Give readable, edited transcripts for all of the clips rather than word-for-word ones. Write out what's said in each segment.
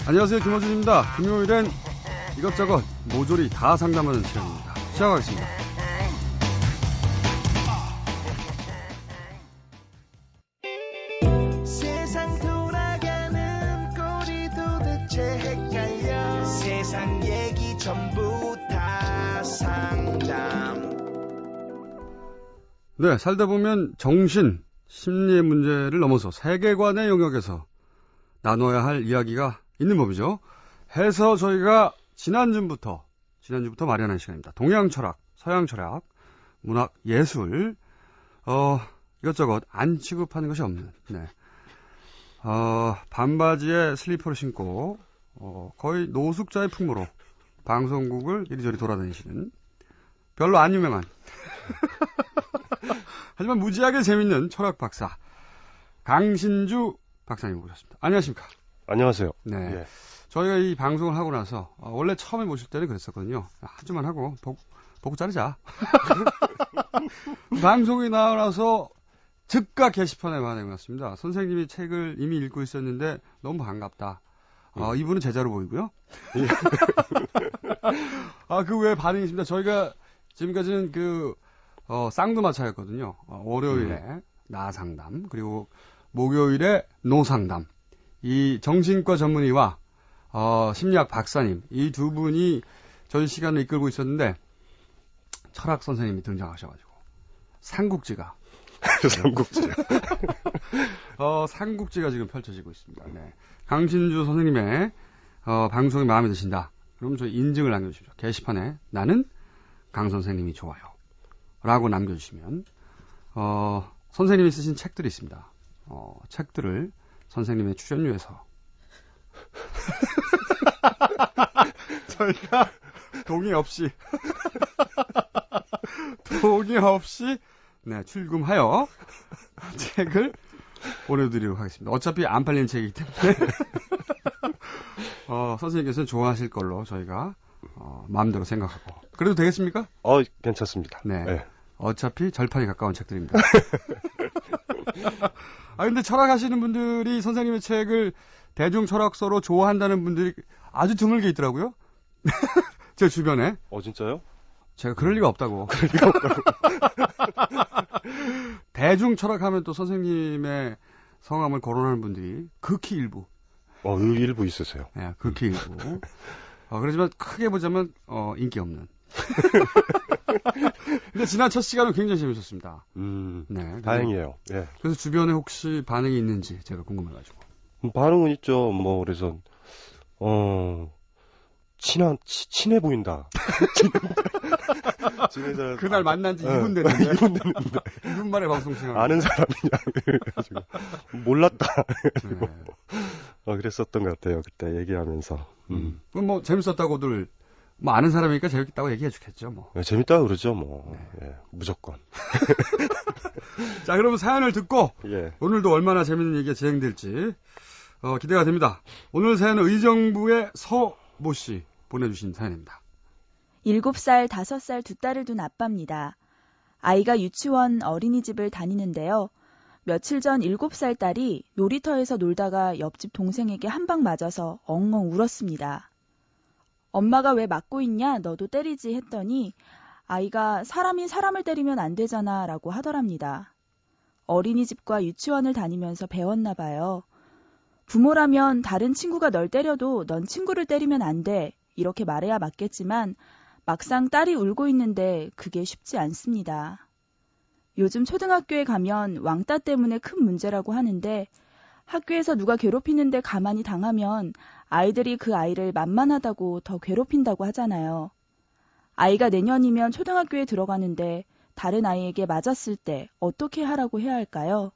안녕하세요, 김호준입니다. 금요일엔 이것저것 모조리 다 상담하는 시간입니다. 시작하겠습니다. 세상 돌아가는 꼴이 도대체 헷갈려. 세상 얘기 전부 다 상담. 네, 살다 보면 정신, 심리의 문제를 넘어서 세계관의 영역에서 나눠야 할 이야기가 있는 법이죠. 해서 저희가 지난주부터 마련한 시간입니다. 동양 철학, 서양 철학, 문학, 예술, 이것저것 안 취급하는 것이 없는, 네. 반바지에 슬리퍼를 신고, 거의 노숙자의 풍모로 방송국을 이리저리 돌아다니시는 별로 안 유명한, 하지만 무지하게 재밌는 철학 박사, 강신주 박사님 모셨습니다. 안녕하십니까? 안녕하세요. 네. 예. 저희가 이 방송을 하고 나서, 원래 처음에 모실 때는 그랬었거든요. 한 주만 하고, 보고 자르자. 방송이 나와서 즉각 게시판에 반응이 왔습니다. 선생님이 책을 이미 읽고 있었는데 너무 반갑다. 이분은 제자로 보이고요. 그 외에 반응이 있습니다. 저희가 지금까지는 쌍두마차였거든요. 월요일에 나상담, 그리고 목요일에 노상담. 이 정신과 전문의와 심리학 박사님, 이 두 분이 저희 시간을 이끌고 있었는데 철학 선생님이 등장하셔가지고 삼국지가 삼국지가 지금 펼쳐지고 있습니다. 네. 강신주 선생님의 방송이 마음에 드신다. 그럼 저희 인증을 남겨주십시오. 게시판에 나는 강 선생님이 좋아요 라고 남겨주시면 선생님이 쓰신 책들이 있습니다. 책들을 선생님의 출연료에서 저희가 동의 없이 네, 출금하여 책을 보내드리도록 하겠습니다. 어차피 안 팔리는 책이기 때문에 선생님께서는 좋아하실 걸로 저희가 마음대로 생각하고. 그래도 되겠습니까? 괜찮습니다. 네. 네. 어차피 절판이 가까운 책들입니다. 근데 철학하시는 분들이 선생님의 책을 대중 철학서로 좋아한다는 분들이 아주 드물게 있더라고요. 제 주변에. 진짜요? 제가 그럴 리가 없다고. 대중 철학하면 또 선생님의 성함을 거론하는 분들이 극히 일부. 일부 있으세요. 네, 극히 일부. 그렇지만 크게 보자면 인기 없는. 근데 지난 첫 시간은 굉장히 재밌었습니다. 네, 다행이에요. 예. 그래서 주변에 혹시 반응이 있는지 제가 궁금해가지고. 반응은 있죠. 그래서 친해 보인다. 그날 만난 지 2분 됐는데. 2분 됐는데. 2분 만에 방송 시간. 아는 사람이냐. 그래가지고 몰랐다. 네. 그랬었던 것 같아요. 그때 얘기하면서. 그럼 재밌었다고들 아는 사람이니까 재밌다고 얘기해 주겠죠, 뭐. 네, 재밌다고 그러죠, 뭐. 네. 예, 무조건. 자, 그러면 사연을 듣고 예. 오늘도 얼마나 재밌는 얘기가 진행될지 기대가 됩니다. 오늘 사연은 의정부의 서모 씨 보내주신 사연입니다. 7살, 5살 두 딸을 둔 아빠입니다. 아이가 유치원, 어린이집을 다니는데요. 며칠 전 7살 딸이 놀이터에서 놀다가 옆집 동생에게 한 방 맞아서 엉엉 울었습니다. 엄마가 왜 맞고 있냐? 너도 때리지 했더니 아이가 사람이 사람을 때리면 안 되잖아 라고 하더랍니다. 어린이집과 유치원을 다니면서 배웠나 봐요. 부모라면 다른 친구가 널 때려도 넌 친구를 때리면 안 돼. 이렇게 말해야 맞겠지만 막상 딸이 울고 있는데 그게 쉽지 않습니다. 요즘 초등학교에 가면 왕따 때문에 큰 문제라고 하는데 학교에서 누가 괴롭히는데 가만히 당하면 아이들이 그 아이를 만만하다고 더 괴롭힌다고 하잖아요. 아이가 내년이면 초등학교에 들어가는데 다른 아이에게 맞았을 때 어떻게 하라고 해야 할까요?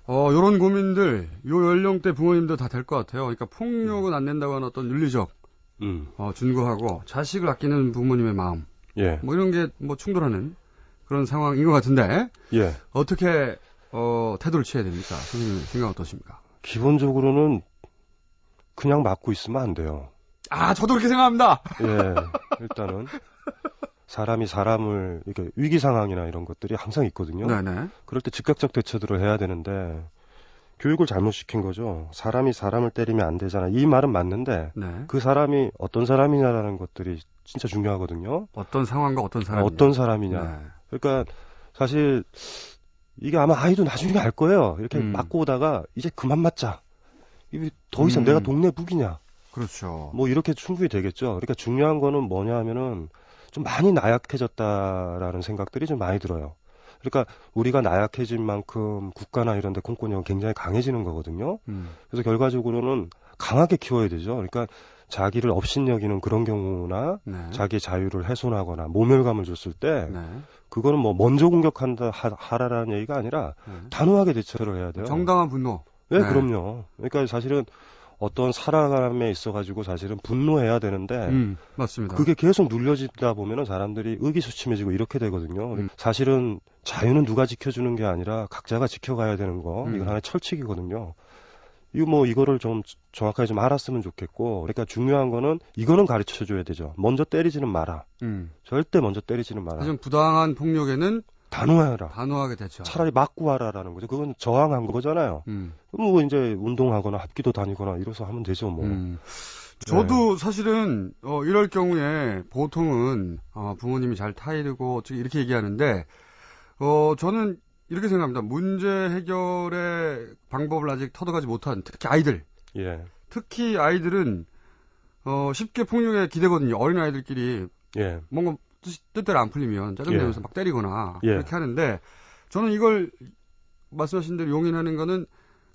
요런 고민들, 요 연령대 부모님도 다 될 것 같아요. 그러니까 폭력은 안 된다고 하는 어떤 윤리적, 준거하고 자식을 아끼는 부모님의 마음. 예. 이런 게 충돌하는 그런 상황인 것 같은데. 예. 어떻게, 태도를 취해야 됩니까? 선생님 생각 어떠십니까? 기본적으로는 그냥 맞고 있으면 안 돼요. 저도 그렇게 생각합니다. 예. 일단은. 사람이 사람을 이렇게 위기 상황이나 이런 것들이 항상 있거든요. 네네. 그럴 때 즉각적 대처들을 해야 되는데 교육을 잘못 시킨 거죠. 사람이 사람을 때리면 안 되잖아. 이 말은 맞는데 네. 그 사람이 어떤 사람이냐라는 것들이 진짜 중요하거든요. 어떤 상황과 어떤 사람이냐. 어떤 사람이냐. 네. 그러니까 사실 이게 아마 아이도 나중에 알 거예요. 이렇게 맞고 오다가 이제 그만 맞자. 이게 더 이상 내가 동네 북이냐. 그렇죠. 뭐 이렇게 충분히 되겠죠. 그러니까 중요한 거는 뭐냐 하면은 좀 많이 나약해졌다라는 생각들이 좀 많이 들어요. 그러니까 우리가 나약해진 만큼 국가나 이런 데 공권력은 굉장히 강해지는 거거든요. 그래서 결과적으로는 강하게 키워야 되죠. 그러니까 자기를 업신여기는 그런 경우나 네. 자기의 자유를 훼손하거나 모멸감을 줬을 때 네. 그거는 뭐 먼저 공격한다 하라라는 얘기가 아니라 단호하게 대처를 해야 돼요. 정당한 분노. 네, 네. 그럼요. 그러니까 사실은 어떤 살아감에 있어가지고 사실은 분노해야 되는데 맞습니다. 그게 계속 눌려지다 보면은 사람들이 의기소침해지고 이렇게 되거든요. 사실은 자유는 누가 지켜주는 게 아니라 각자가 지켜가야 되는 거. 이건 하나의 철칙이거든요. 이거를 좀 정확하게 좀 알았으면 좋겠고, 그러니까 중요한 거는 이거는 가르쳐 줘야 되죠. 먼저 때리지는 마라. 절대 먼저 때리지는 마라. 하지만 부당한 폭력에는 단호해라. 단호하게 대처. 차라리 맞고 와라라는 거죠. 그건 저항한 거잖아요. 뭐 이제 운동하거나 합기도 다니거나 이래서 하면 되죠, 뭐. 저도 사실은 이럴 경우에 보통은 부모님이 잘 타이르고 어떻게 이렇게 얘기하는데 저는 이렇게 생각합니다. 문제 해결의 방법을 아직 터득하지 못한 특히 아이들. 예. 특히 아이들은 쉽게 폭력에 기대거든요. 어린 아이들끼리 예. 뭔가 뜻대로 안 풀리면 짜증내면서 예. 막 때리거나 예. 그렇게 하는데 저는 이걸 말씀하신 대로 용인하는 거는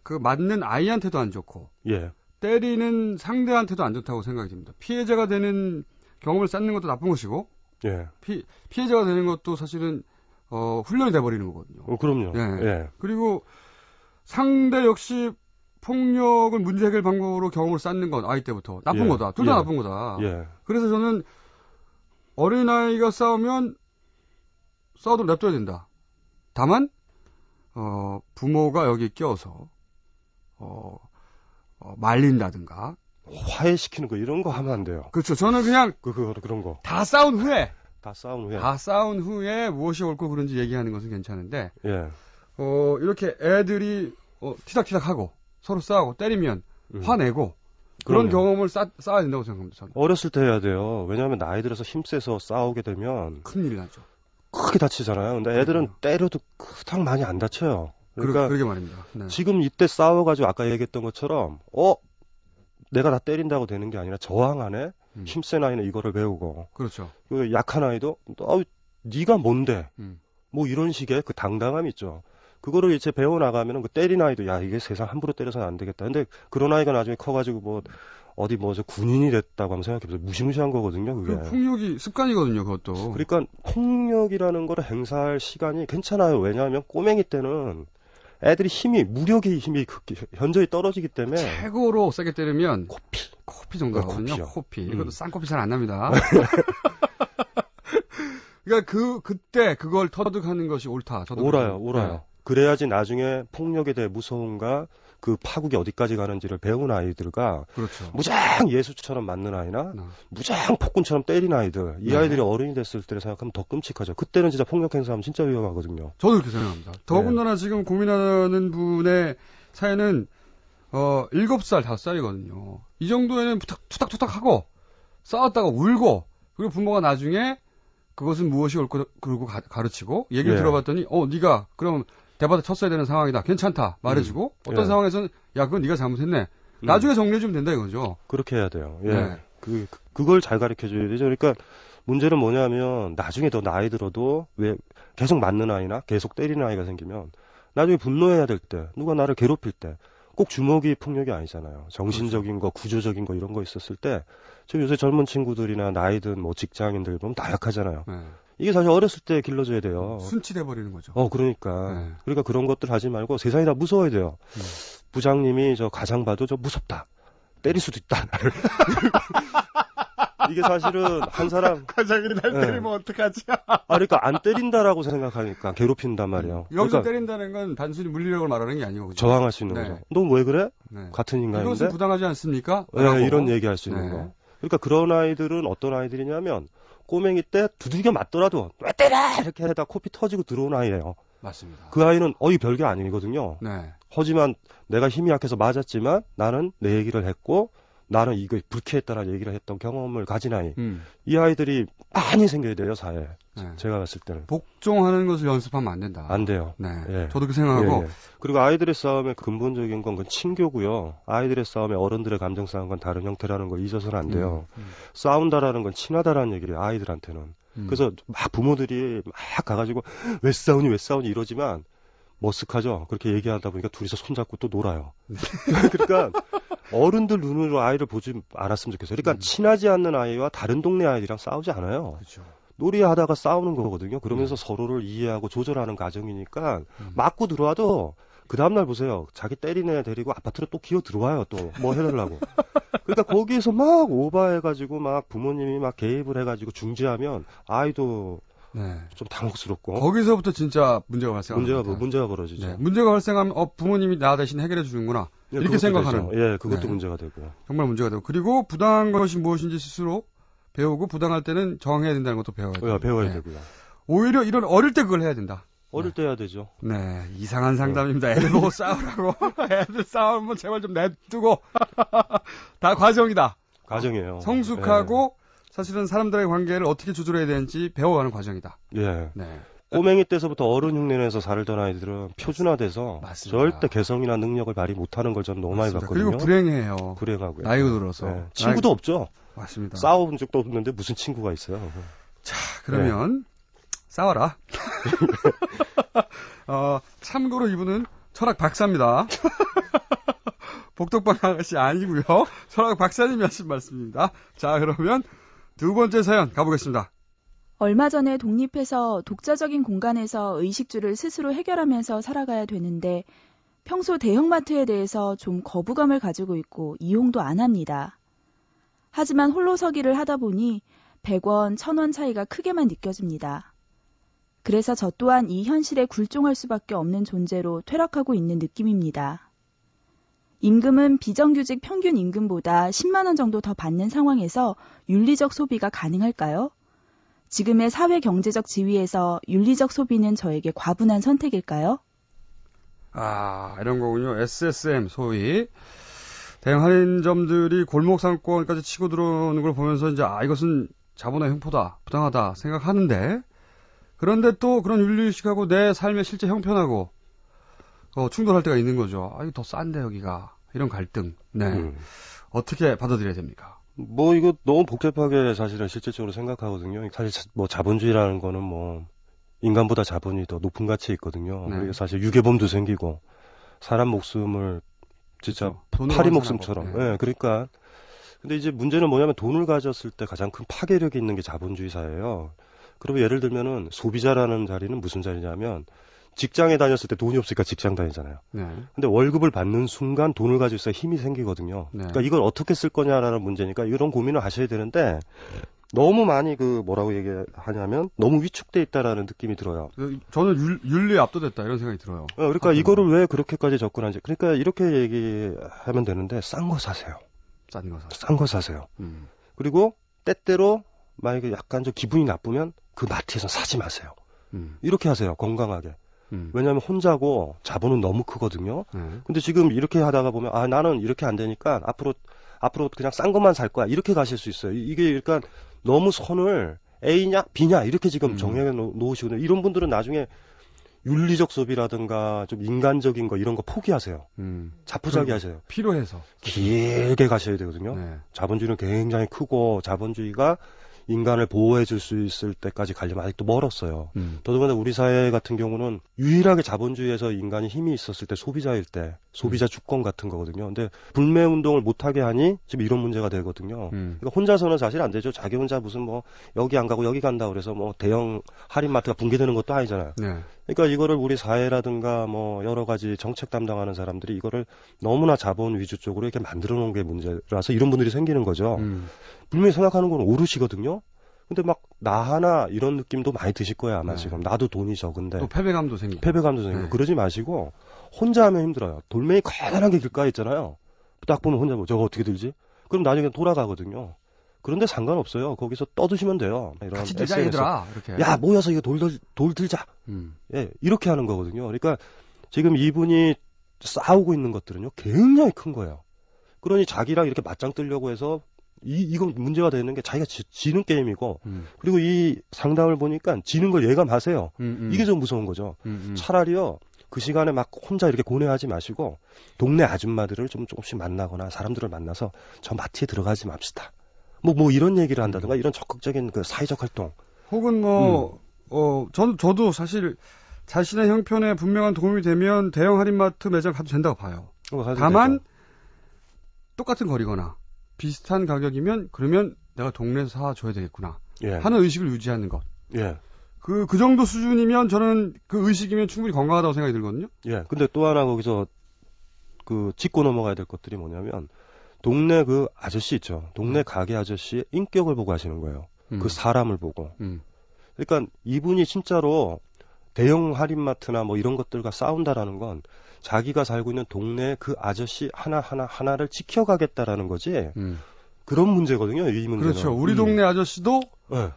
그 맞는 아이한테도 안 좋고 예. 때리는 상대한테도 안 좋다고 생각이 듭니다. 피해자가 되는 경험을 쌓는 것도 나쁜 것이고 예. 피해자가 되는 것도 사실은 훈련이 돼버리는 거거든요. 그럼요. 예. 예. 그리고 상대 역시 폭력을 문제 해결 방법으로 경험을 쌓는 건 아이 때부터 나쁜 예. 거다. 둘 다 예. 나쁜 거다. 예. 그래서 저는 어린아이가 싸우면 싸워도 냅둬야 된다. 다만 부모가 여기 껴서 말린다든가 화해시키는 거 이런 거 하면 안 돼요. 그렇죠. 저는 그냥 그런 거. 다 싸운 후에 다 싸운 후에 무엇이 옳고 그른지 얘기하는 것은 괜찮은데 예. 이렇게 애들이 티닥티닥하고 서로 싸우고 때리면 화내고 그런 그럼요. 경험을 쌓아야 된다고 생각합니다. 저는. 어렸을 때 해야 돼요. 왜냐하면 나이 들어서 힘세서 싸우게 되면 큰일이 나죠. 크게 다치잖아요. 근데 애들은 때려도 그닥 많이 안 다쳐요. 그러니까 그러게 말입니다. 네. 지금 이때 싸워가지고 아까 얘기했던 것처럼 내가 다 때린다고 되는 게 아니라 저항하네. 힘센 아이는 이거를 배우고 그렇죠. 그 약한 아이도 네가 뭔데 뭐 이런 식의 그 당당함이 있죠. 그거를 이제 배워나가면은 그 때린 아이도 야 이게 세상 함부로 때려서는 안 되겠다. 근데 그런 아이가 나중에 커가지고 저 군인이 됐다고 하면 생각해보세요. 무시무시한 거거든요. 그게. 그 폭력이 습관이거든요. 그것도. 그러니까 폭력이라는 거를 행사할 시간이 괜찮아요. 왜냐하면 꼬맹이 때는 애들이 무력의 힘이 현저히 떨어지기 때문에 최고로 세게 때리면 코피 정도 코피요. 하거든요. 코피. 이것도 쌍코피 잘 안 납니다. 그러니까 그때 그걸 터득하는 것이 옳다. 저도 옳아요. 네. 그래야지 나중에 폭력에 대해 무서움과 그 파국이 어디까지 가는지를 배운 아이들과 그렇죠. 무장 예수처럼 맞는 아이나 무장 폭군처럼 때린 아이들 이 아이들이 어른이 됐을 때를 생각하면 더 끔찍하죠. 그때는 진짜 폭력 행사하면 진짜 위험하거든요. 저도 그렇게 생각합니다. 더군다나 지금 고민하는 분의 사연은 7살, 5살이거든요. 이 정도에는 투닥투닥하고 싸웠다가 울고 그리고 부모가 나중에 그것은 무엇이 옳고 그러고 가르치고 얘기를 들어봤더니 네가 그럼 대받아 쳤어야 되는 상황이다. 괜찮다. 말해주고 어떤 상황에서는 야 그건 네가 잘못했네. 나중에 정리해주면 된다 이거죠. 그렇게 해야 돼요. 예. 네. 그걸 잘 가르쳐줘야 되죠. 그러니까 문제는 뭐냐면 나중에 더 나이 들어도 왜 계속 맞는 아이나 계속 때리는 아이가 생기면 나중에 분노해야 될 때 누가 나를 괴롭힐 때 꼭 주먹이 폭력이 아니잖아요. 정신적인 거, 구조적인 거 이런 거 있었을 때 지금 요새 젊은 친구들이나 나이든 뭐 직장인들 보면 다 약하잖아요. 네. 이게 사실 어렸을 때 길러줘야 돼요. 순치돼 버리는 거죠. 그러니까. 네. 그러니까 그런 것들 하지 말고 세상이 다 무서워야 돼요. 부장님이 저 가장 봐도 저 무섭다. 때릴 수도 있다. 나를. 이게 사실은 한 사람 과장이 날 때리면 어떡하지? 그러니까 안 때린다라고 생각하니까 괴롭힌단 말이에요. 여기서 그러니까 때린다는 건 단순히 물리력을 말하는 게 아니고 그죠? 저항할 수 있는 네. 거죠. 너 왜 그래? 네. 같은 인간인데. 이것은 부당하지 않습니까? 네, 이런 얘기할 수 있는 네. 거. 그러니까 그런 아이들은 어떤 아이들이냐면 꼬맹이 때 두들겨 맞더라도 왜 때려 이렇게 하다 코피 터지고 들어온 아이예요. 맞습니다. 그 아이는 이 별게 아니거든요. 네. 하지만 내가 힘이 약해서 맞았지만 나는 내 얘기를 했고 나는 이거 불쾌했다라는 얘기를 했던 경험을 가진 아이. 이 아이들이 많이 생겨야 돼요, 사회에. 네. 제가 봤을 때는. 복종하는 것을 연습하면 안 된다. 안 돼요. 네. 예. 저도 그 생각하고 예, 예. 그리고 아이들의 싸움의 근본적인 건 친교고요. 아이들의 싸움에 어른들의 감정 싸움은 다른 형태라는 걸 잊어서는 안 돼요. 싸운다라는 건 친하다라는 얘기를 아이들한테는. 그래서 막 부모들이 막 가가지고 왜 싸우니 이러지만 머쓱하죠. 그렇게 얘기하다 보니까 둘이서 손잡고 또 놀아요. 그러니까 어른들 눈으로 아이를 보지 않았으면 좋겠어요. 그러니까 친하지 않는 아이와 다른 동네 아이들이랑 싸우지 않아요. 그렇죠. 놀이하다가 싸우는 거거든요. 그러면서 서로를 이해하고 조절하는 과정이니까 맞고 들어와도 그 다음날 보세요. 자기 때린 애 데리고 아파트로 또 기어 들어와요. 또 뭐 해달라고. 그러니까 거기에서 막 오버해가지고 막 부모님이 막 개입을 해가지고 중지하면 아이도 네. 좀 당혹스럽고 거기서부터 진짜 문제가 발생합니다. 문제가 벌어지죠. 네. 문제가 발생하면 부모님이 나 대신 해결해 주는구나. 예, 이렇게 그것도 생각하는. 되죠. 예, 그것도 네. 문제가 되고요. 정말 문제가 되고. 그리고 부당한 것이 무엇인지 스스로 배우고 부당할 때는 저항해야 된다는 것도 배워야 돼요. 예, 배워야 네. 되고요. 오히려 이런 어릴 때 그걸 해야 된다. 어릴 때 해야 되죠. 네, 이상한 상담입니다. 애들 보고 싸우라고. 애들 싸우면 제발 좀 냅두고. 다 과정이다. 과정이에요. 성숙하고 사실은 사람들의 관계를 어떻게 조절해야 되는지 배워가는 과정이다. 예. 네. 꼬맹이 때서부터 어른 흉내내서 살던 아이들은 표준화돼서 맞습니다. 절대 개성이나 능력을 발휘 못하는 걸 저는 너무 많이 맞습니다. 봤거든요. 그리고 불행해요. 불행하고요. 나이가 들어서. 예. 친구도 없죠. 맞습니다. 싸워본 적도 없는데 무슨 친구가 있어요. 자, 그러면 싸워라. 참고로 이분은 철학 박사입니다. 복덕방 아가씨 아니고요. 철학 박사님이 하신 말씀입니다. 자, 그러면 두 번째 사연 가보겠습니다. 얼마 전에 독립해서 독자적인 공간에서 의식주를 스스로 해결하면서 살아가야 되는데 평소 대형마트에 대해서 좀 거부감을 가지고 있고 이용도 안 합니다. 하지만 홀로서기를 하다 보니 100원, 1000원 차이가 크게만 느껴집니다. 그래서 저 또한 이 현실에 굴종할 수밖에 없는 존재로 퇴락하고 있는 느낌입니다. 임금은 비정규직 평균 임금보다 10만 원 정도 더 받는 상황에서 윤리적 소비가 가능할까요? 지금의 사회 경제적 지위에서 윤리적 소비는 저에게 과분한 선택일까요? 이런 거군요. SSM, 소위. 대형 할인점들이 골목 상권까지 치고 들어오는 걸 보면서 이제, 이것은 자본의 횡포다, 부당하다 생각하는데, 그런데 또 그런 윤리의식하고 내 삶의 실제 형편하고, 충돌할 때가 있는 거죠. 이거 더 싼데, 여기가. 이런 갈등. 네. 어떻게 받아들여야 됩니까? 뭐 이거 너무 복잡하게 사실은 실질적으로 생각하거든요. 사실 뭐 자본주의라는 거는 뭐 인간보다 자본이 더 높은 가치에 있거든요. 네. 그리고 사실 유괴범도 생기고 사람 목숨을 진짜 돈으로 파리 환산하고. 목숨처럼. 네. 예, 그러니까 근데 이제 문제는 뭐냐면 돈을 가졌을 때 가장 큰 파괴력이 있는 게 자본주의 사회예요. 그러면 예를 들면은 소비자라는 자리는 무슨 자리냐면 직장에 다녔을 때 돈이 없으니까 직장 다니잖아요. 네. 근데 월급을 받는 순간 돈을 가지고 있어야 힘이 생기거든요. 네. 그러니까 이걸 어떻게 쓸 거냐라는 문제니까 이런 고민을 하셔야 되는데 너무 많이 뭐라고 얘기하냐면 너무 위축돼 있다라는 느낌이 들어요. 저는 윤리에 압도됐다, 이런 생각이 들어요. 그러니까 이거를 왜 그렇게까지 접근하지? 그러니까 이렇게 얘기하면 되는데 싼 거 사세요. 싼 거 사. 싼 거 사세요. 그리고 때때로 만약에 약간 좀 기분이 나쁘면 그 마트에서 사지 마세요. 이렇게 하세요. 건강하게. 왜냐하면 혼자고 자본은 너무 크거든요. 근데 지금 이렇게 하다가 보면 나는 이렇게 안 되니까 앞으로 그냥 싼 것만 살 거야. 이렇게 가실 수 있어요. 이게 그러니까 너무 선을 A냐 B냐 이렇게 지금 정해 놓으시거든요. 이런 분들은 나중에 윤리적 소비라든가 좀 인간적인 거 이런 거 포기하세요. 자포자기 하세요. 필요해서. 길게 가셔야 되거든요. 네. 자본주의는 굉장히 크고 자본주의가 인간을 보호해 줄 수 있을 때까지 가려면 아직도 멀었어요. 더더군다나 우리 사회 같은 경우는 유일하게 자본주의에서 인간이 힘이 있었을 때 소비자일 때 소비자 주권 같은 거거든요. 근데 불매 운동을 못하게 하니 지금 이런 문제가 되거든요. 그러니까 혼자서는 사실 안 되죠. 자기 혼자 무슨 뭐 여기 안 가고 여기 간다 그래서 뭐 대형 할인마트가 붕괴되는 것도 아니잖아요. 네. 그러니까 이거를 우리 사회라든가 뭐 여러 가지 정책 담당하는 사람들이 이거를 너무나 자본 위주 쪽으로 이렇게 만들어 놓은 게 문제라서 이런 분들이 생기는 거죠. 분명히 생각하는 건 오르시거든요. 근데 막 나 하나 이런 느낌도 많이 드실 거예요 아마. 네. 지금 나도 돈이 적은데 또 패배감도 생기고. 패배감도 생기고 네. 그러지 마시고 혼자 하면 힘들어요. 돌멩이 커다란 게 길가에 있잖아요. 딱 보면 혼자 저거 어떻게 들지? 그럼 나중에 돌아가거든요. 그런데 상관없어요. 거기서 떠드시면 돼요. 이런 같이 들자 SNS. 얘들아 이렇게. 야, 모여서 이거 돌 들자. 예, 이렇게 하는 거거든요. 그러니까 지금 이분이 싸우고 있는 것들은요, 굉장히 큰 거예요. 그러니 자기랑 이렇게 맞짱 뜨려고 해서 이건 문제가 되는 게 자기가 지는 게임이고, 그리고 이 상담을 보니까 지는 걸 예감하세요. 이게 좀 무서운 거죠. 차라리요, 그 시간에 막 혼자 이렇게 고뇌하지 마시고, 동네 아줌마들을 좀 조금씩 만나거나 사람들을 만나서 저 마트에 들어가지 맙시다. 뭐 이런 얘기를 한다든가, 이런 적극적인 그 사회적 활동. 혹은 저도 사실 자신의 형편에 분명한 도움이 되면 대형 할인마트 매장 가도 된다고 봐요. 다만 똑같은 거리거나 비슷한 가격이면 그러면 내가 동네에서 사줘야 되겠구나 예. 하는 의식을 유지하는 것. 예. 그 정도 수준이면 저는 그 의식이면 충분히 건강하다고 생각이 들거든요. 예. 근데 또 하나 거기서 그 짚고 넘어가야 될 것들이 뭐냐면 동네 그 아저씨 있죠. 동네 가게 아저씨의 인격을 보고 하시는 거예요. 그 사람을 보고. 그러니까 이분이 진짜로 대형 할인마트나 뭐 이런 것들과 싸운다라는 건 자기가 살고 있는 동네 그 아저씨 하나를 지켜가겠다라는 거지. 그런 문제거든요. 이 문제는. 그렇죠. 우리 동네 아저씨도 네.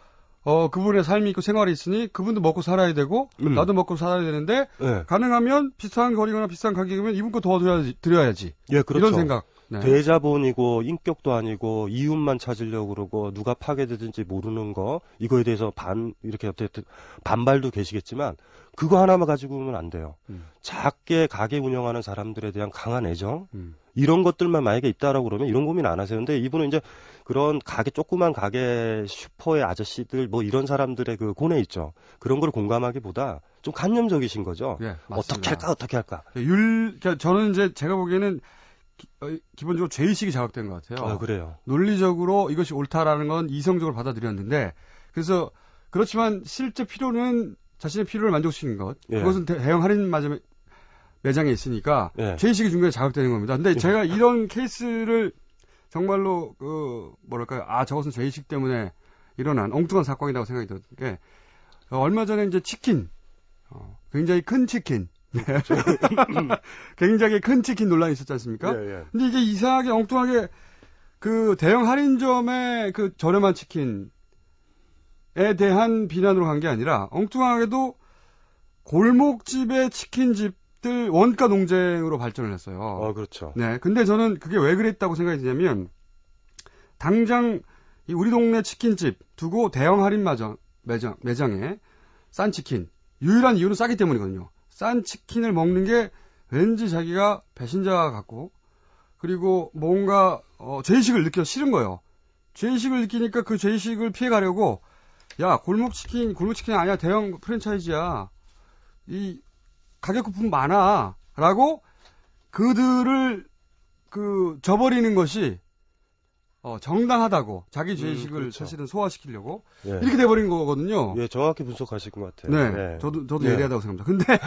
그분의 삶이 있고 생활이 있으니 그분도 먹고 살아야 되고 나도 먹고 살아야 되는데 네. 가능하면 비슷한 거리거나 비슷한 가격이면 이분 거 드려야지. 예, 그렇죠. 이런 생각. 네. 대자본이고 인격도 아니고 이윤만 찾으려고 그러고 누가 파괴되든지 모르는 거 이거에 대해서 이렇게 어떻게 반발도 계시겠지만 그거 하나만 가지고 오면 안 돼요. 작게 가게 운영하는 사람들에 대한 강한 애정 이런 것들만 만약에 있다라고 그러면 이런 고민 안 하세요. 근데 이분은 이제 그런 조그만 가게 슈퍼의 아저씨들 뭐 이런 사람들의 그 고뇌 있죠. 그런 걸 공감하기보다 좀 간념적이신 거죠. 예, 어떻게 할까. 그러니까 저는 이제 제가 보기에는 기본적으로 죄의식이 자극된 것 같아요. 그래요. 논리적으로 이것이 옳다라는 건 이성적으로 받아들였는데 그래서 그렇지만 실제 필요는 자신의 필요를 만족시키는 것. 예. 그것은 대형 할인 매장에 있으니까 예. 죄의식이 중간에 자극되는 겁니다. 근데 제가 이런 케이스를 정말로 저것은 죄의식 때문에 일어난 엉뚱한 사건이라고 생각이 드는 게 얼마 전에 이제 치킨 굉장히 큰 치킨 굉장히 큰 치킨 논란이 있었지 않습니까? 예, 예. 근데 이게 이상하게 엉뚱하게 그 대형 할인점의 그 저렴한 치킨에 대한 비난으로 간 게 아니라 엉뚱하게도 골목집의 치킨집들 원가 농쟁으로 발전을 했어요. 그렇죠. 네. 근데 저는 그게 왜 그랬다고 생각이 드냐면 당장 이 우리 동네 치킨집 두고 대형 할인 매장에 싼 치킨 유일한 이유는 싸기 때문이거든요. 싼 치킨을 먹는 게 왠지 자기가 배신자 같고 그리고 뭔가 죄의식을 느껴 싫은 거예요. 죄의식을 느끼니까 그 죄의식을 피해가려고 야 골목치킨이 아니야 대형 프랜차이즈야 이 가격 쿠폰 많아 라고 그들을 저버리는 것이 정당하다고 자기 죄의식을 그렇죠. 사실은 소화시키려고 예. 이렇게 돼버린 거거든요. 예, 정확히 분석하신 것 같아요. 네, 예. 저도 예. 예리하다고 생각합니다.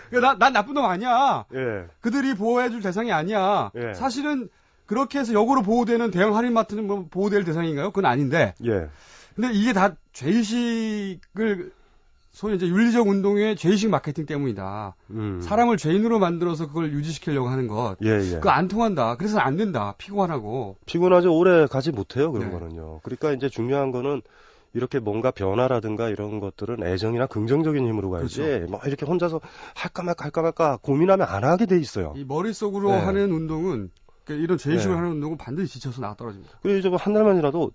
근데 난 나쁜 놈 아니야. 예. 그들이 보호해줄 대상이 아니야. 예. 사실은 그렇게 해서 역으로 보호되는 대형 할인마트는 뭐 보호될 대상인가요? 그건 아닌데. 예. 근데 이게 다 죄의식을 소위 이제 윤리적 운동의 죄의식 마케팅 때문이다. 사람을 죄인으로 만들어서 그걸 유지시키려고 하는 것. 예, 예. 그거 안 통한다. 그래서 안 된다. 피곤하고. 피곤하죠. 오래 가지 못해요. 그런 네. 거는요. 그러니까 이제 중요한 거는 이렇게 뭔가 변화라든가 이런 것들은 애정이나 긍정적인 힘으로 가야지. 그렇죠. 뭐 이렇게 혼자서 할까 말까 고민하면 안 하게 돼 있어요. 이 머릿속으로 네. 하는 운동은 그러니까 이런 죄의식을 네. 하는 운동은 반드시 지쳐서 나가 떨어집니다. 그리고 이제 한 달만이라도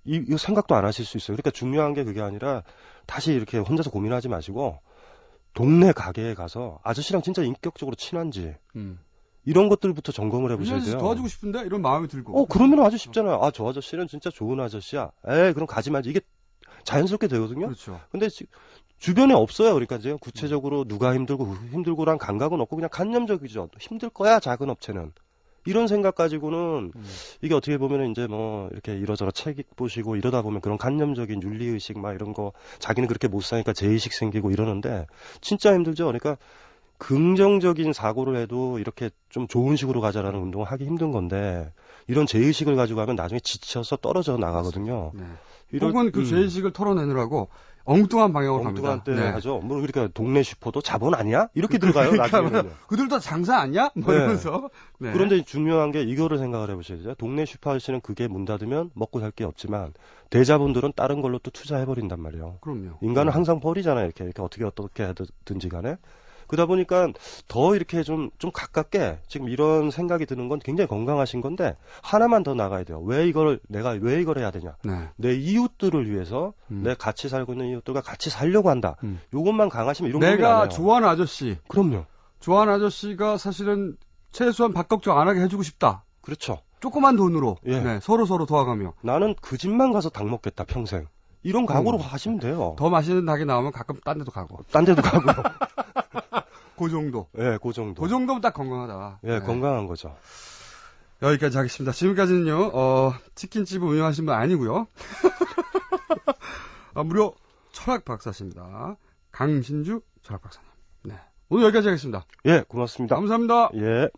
이거 생각도 안 하실 수 있어요. 그러니까 중요한 게 그게 아니라 다시 이렇게 혼자서 고민하지 마시고 동네 가게에 가서 아저씨랑 진짜 인격적으로 친한지 이런 것들부터 점검을 해보셔야 돼요. 도와주고 싶은데 이런 마음이 들고. 그러면 아주 쉽잖아요. 저 아저씨는 진짜 좋은 아저씨야. 그럼 가지 말지. 이게 자연스럽게 되거든요. 그렇죠. 근데 주변에 없어요. 그러니까 이제 구체적으로 누가 힘들고란 감각은 없고 그냥 간념적이죠. 힘들 거야, 작은 업체는. 이런 생각 가지고는 이게 어떻게 보면은 이제 뭐 이렇게 이러저러 책 보시고 이러다 보면 그런 간념적인 윤리의식 막 이런 거 자기는 그렇게 못 사니까 죄의식 생기고 이러는데 진짜 힘들죠. 그러니까 긍정적인 사고를 해도 이렇게 좀 좋은 식으로 가자라는 운동을 하기 힘든 건데 이런 죄의식을 가지고 하면 나중에 지쳐서 떨어져 나가거든요. 네. 이럴- 혹은 그 죄의식을 털어내느라고 엉뚱한 방향으로 엉뚱한 갑니다. 때 네. 하죠. 뭐 그러니까 동네 슈퍼도 자본 아니야? 이렇게 들어가요. 나중에는요. 그들도 장사 아니야? 뭐 네. 이러면서. 네. 그런데 중요한 게 이거를 생각을 해보셔야 돼요. 동네 슈퍼 아저씨는 그게 문 닫으면 먹고 살 게 없지만 대자본들은 다른 걸로 또 투자해버린단 말이에요. 그럼요. 인간은 항상 벌이잖아요. 이렇게 어떻게 하든지 간에. 그러다 보니까 더 이렇게 좀 가깝게 지금 이런 생각이 드는 건 굉장히 건강하신 건데 하나만 더 나가야 돼요. 내가 왜 이걸 해야 되냐. 네. 내 이웃들을 위해서 내 같이 살고 있는 이웃들과 같이 살려고 한다. 요것만 강하시면 이런 몸이 내가 아니에요. 좋아하는 아저씨. 그럼요. 좋아하는 아저씨가 사실은 최소한 밥 걱정 안 하게 해주고 싶다. 그렇죠. 조그만 돈으로. 예. 네, 서로 도와가며. 나는 그 집만 가서 닭 먹겠다 평생. 이런 각오로 하시면 돼요. 더 맛있는 닭이 나오면 가끔 딴 데도 가고. 딴 데도 가고요. 그 정도. 예, 그 정도. 그 정도면 딱 건강하다. 예, 네. 건강한 거죠. 여기까지 하겠습니다. 지금까지는요, 치킨집을 운영하신 분 아니고요. 무려 철학 박사십니다. 강신주 철학 박사님. 네. 오늘 여기까지 하겠습니다. 예, 고맙습니다. 감사합니다. 예.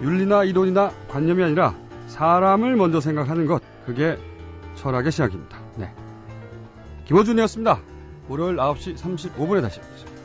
윤리나 이론이나 관념이 아니라 사람을 먼저 생각하는 것, 그게 철학의 시작입니다. 네. 김어준이었습니다. 월요일 9시 35분에 다시 뵙겠습니다.